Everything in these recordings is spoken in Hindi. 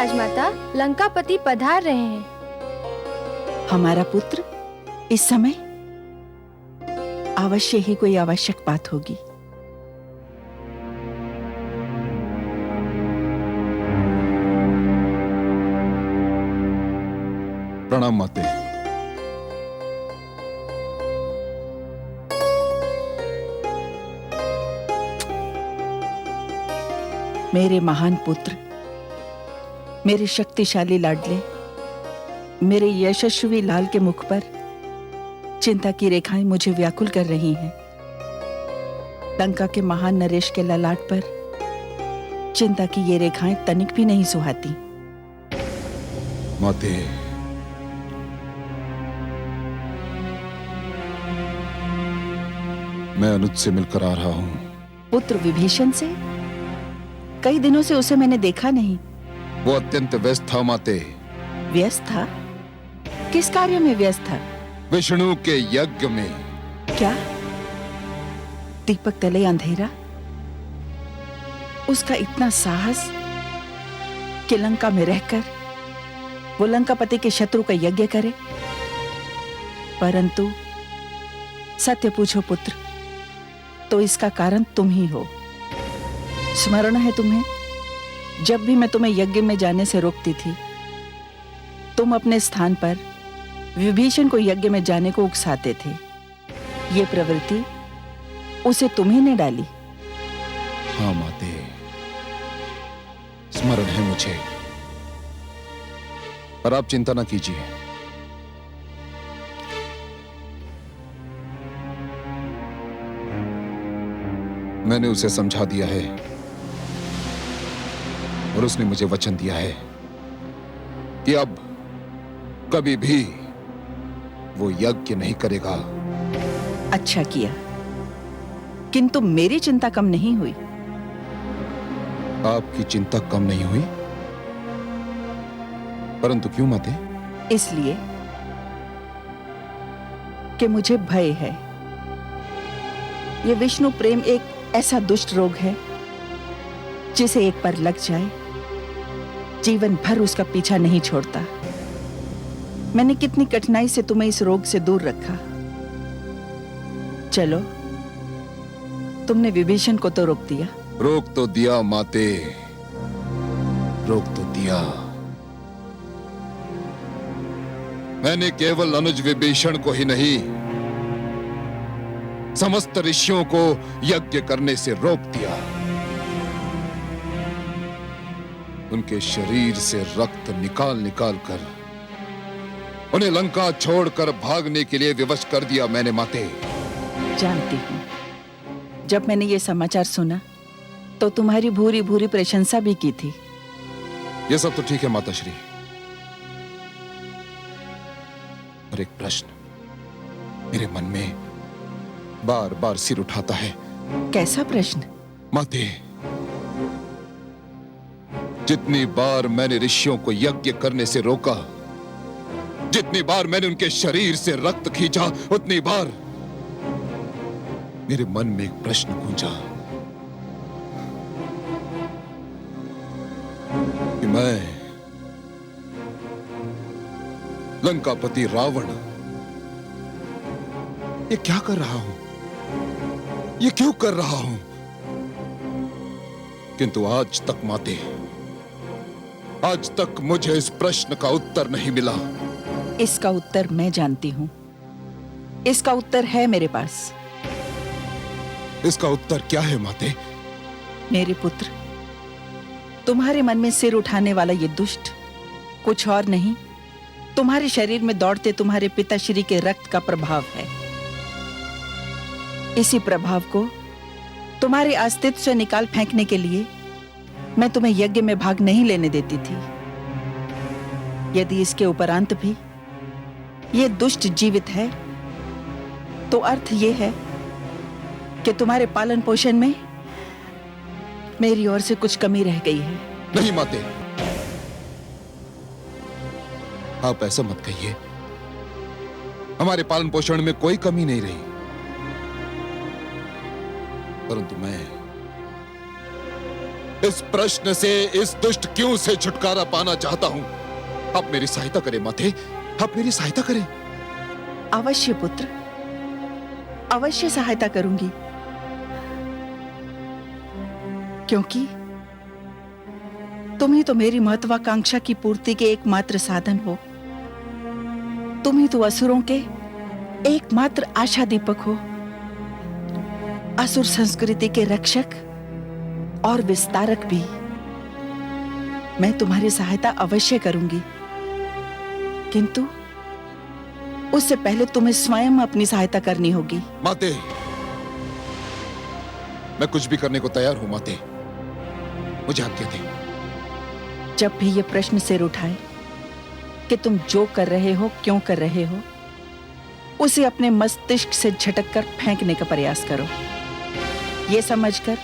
राजमाता, लंकापति पधार रहे हैं। हमारा पुत्र इस समय? अवश्य ही कोई आवश्यक बात होगी। प्रणाम माते। मेरे महान पुत्र, मेरे शक्तिशाली लाडले, मेरे यशस्वी लाल के मुख पर चिंता की रेखाएं मुझे व्याकुल कर रही हैं। लंका के महान नरेश के ललाट पर चिंता की ये रेखाएं तनिक भी नहीं सुहाती। माते, मैं अनुज से मिलकर आ रहा हूं। पुत्र विभीषण से? कई दिनों से उसे मैंने देखा नहीं। वो अत्यंत व्यस्त था माते। व्यस्त था? किस कार्य में व्यस्त था? विष्णु के यज्ञ में। क्या? दीपक तले अंधेरा? उसका इतना साहस कि लंका में रहकर वो लंकापति के शत्रु का यज्ञ करे। परंतु सत्य पूछो पुत्र, तो इसका कारण तुम ही हो। स्मरण है तुम्हें, जब भी मैं तुम्हें यज्ञ में जाने से रोकती थी, तुम अपने स्थान पर विभीषण को यज्ञ में जाने को उकसाते थे। ये प्रवृत्ति उसे तुम्ही ने डाली। हाँ माते, स्मरण है मुझे। पर आप चिंता ना कीजिए। मैंने उसे समझा दिया है और उसने मुझे वचन दिया है कि अब कभी भी वो यज्ञ नहीं करेगा। अच्छा किया, किंतु मेरी चिंता कम नहीं हुई। आपकी चिंता कम नहीं हुई? परंतु क्यों माते? इसलिए कि मुझे भय है। यह विष्णु प्रेम एक ऐसा दुष्ट रोग है जिसे एक बार लग जाए जीवन भर उसका पीछा नहीं छोड़ता। मैंने कितनी कठिनाई से तुम्हें इस रोग से दूर रखा। चलो, तुमने विभीषण को तो रोक दिया। रोक तो दिया माते, रोक तो दिया। मैंने केवल अनुज विभीषण को ही नहीं, समस्त ऋषियों को यज्ञ करने से रोक दिया। उनके शरीर से रक्त निकाल निकाल कर उन्हें लंका छोड़कर भागने के लिए विवश कर दिया मैंने माते। जानती हूं, जब मैंने ये समाचार सुना तो तुम्हारी भूरी भूरी प्रशंसा भी की थी। ये सब तो ठीक है माताश्री, पर एक प्रश्न मेरे मन में बार बार सिर उठाता है। कैसा प्रश्न? माते, जितनी बार मैंने ऋषियों को यज्ञ करने से रोका, जितनी बार मैंने उनके शरीर से रक्त खींचा, उतनी बार मेरे मन में एक प्रश्न गूंजा कि मैं लंकापति रावण ये क्या कर रहा हूं, ये क्यों कर रहा हूं? किंतु आज तक माते, आज तक मुझे इस प्रश्न का उत्तर नहीं मिला। इसका उत्तर मैं जानती हूं। इसका उत्तर है मेरे पास। इसका उत्तर क्या है माते? मेरे पुत्र, तुम्हारे मन में सिर उठाने वाला ये दुष्ट कुछ और नहीं, तुम्हारे शरीर में दौड़ते तुम्हारे पिताश्री के रक्त का प्रभाव है। इसी प्रभाव को तुम्हारे अस्तित्व से निकाल फेंकने के लिए मैं तुम्हें यज्ञ में भाग नहीं लेने देती थी। यदि इसके उपरांत भी ये दुष्ट जीवित है, तो अर्थ ये है कि तुम्हारे पालन पोषण में मेरी ओर से कुछ कमी रह गई है। नहीं माते, आप ऐसा मत कहिए। हमारे पालन पोषण में कोई कमी नहीं रही, परंतु इस प्रश्न से, इस दुष्ट क्यों से छुटकारा पाना चाहता हूं। आप मेरी सहायता करें माते, आप मेरी सहायता करें। अवश्य पुत्र, अवश्य सहायता करूंगी, क्योंकि तुम ही तो मेरी महत्वाकांक्षा की पूर्ति के एकमात्र साधन हो। तुम ही तो असुरों के एकमात्र आशा दीपक हो, असुर संस्कृति के रक्षक और विस्तारक भी। मैं तुम्हारी सहायता अवश्य करूंगी, किंतु उससे पहले तुम्हें स्वयं अपनी सहायता करनी होगी। माते, मैं कुछ भी करने को तैयार हूं माते, मुझे आज्ञा दें। जब भी ये प्रश्न सिर उठाए कि तुम जो कर रहे हो क्यों कर रहे हो, उसे अपने मस्तिष्क से झटक कर फेंकने का प्रयास करो, ये समझकर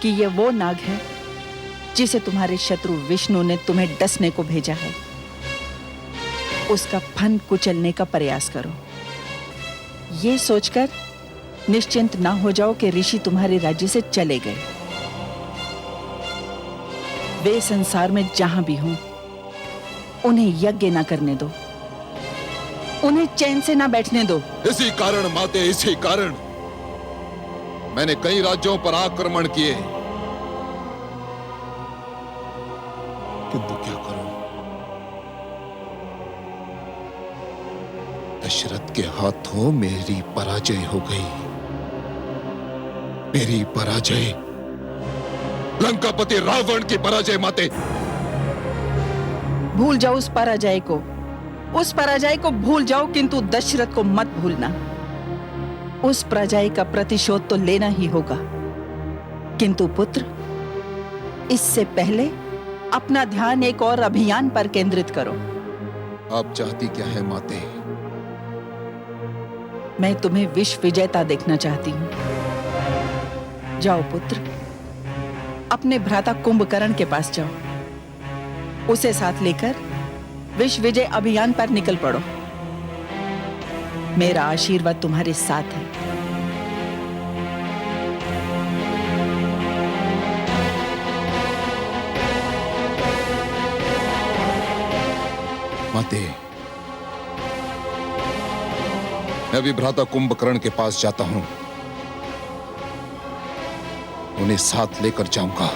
कि ये वो नाग है जिसे तुम्हारे शत्रु विष्णु ने तुम्हें डसने को भेजा है। उसका फन कुचलने का प्रयास करो। ये सोचकर निश्चिंत ना हो जाओ कि ऋषि तुम्हारे राज्य से चले गए। वे संसार में जहां भी हों, उन्हें यज्ञ ना करने दो, उन्हें चैन से ना बैठने दो। इसी कारण माते, इसी कारण मैंने कई राज्यों पर आक्रमण किए, किंतु क्या करूं, दशरथ के हाथों मेरी पराजय हो गई। मेरी पराजय, लंकापति रावण की पराजय माते। भूल जाओ उस पराजय को, उस पराजय को भूल जाओ, किंतु दशरथ को मत भूलना। उस पराजय का प्रतिशोध तो लेना ही होगा, किंतु पुत्र, इससे पहले अपना ध्यान एक और अभियान पर केंद्रित करो। आप चाहती क्या है माते? मैं तुम्हें विश्व विजेता देखना चाहती हूं। जाओ पुत्र, अपने भ्राता कुंभकर्ण के पास जाओ, उसे साथ लेकर विश्व विजय अभियान पर निकल पड़ो। मेरा आशीर्वाद तुम्हारे साथ है। माते, मैं अभी भ्राता कुंभकर्ण के पास जाता हूं, उन्हें साथ लेकर जाऊंगा।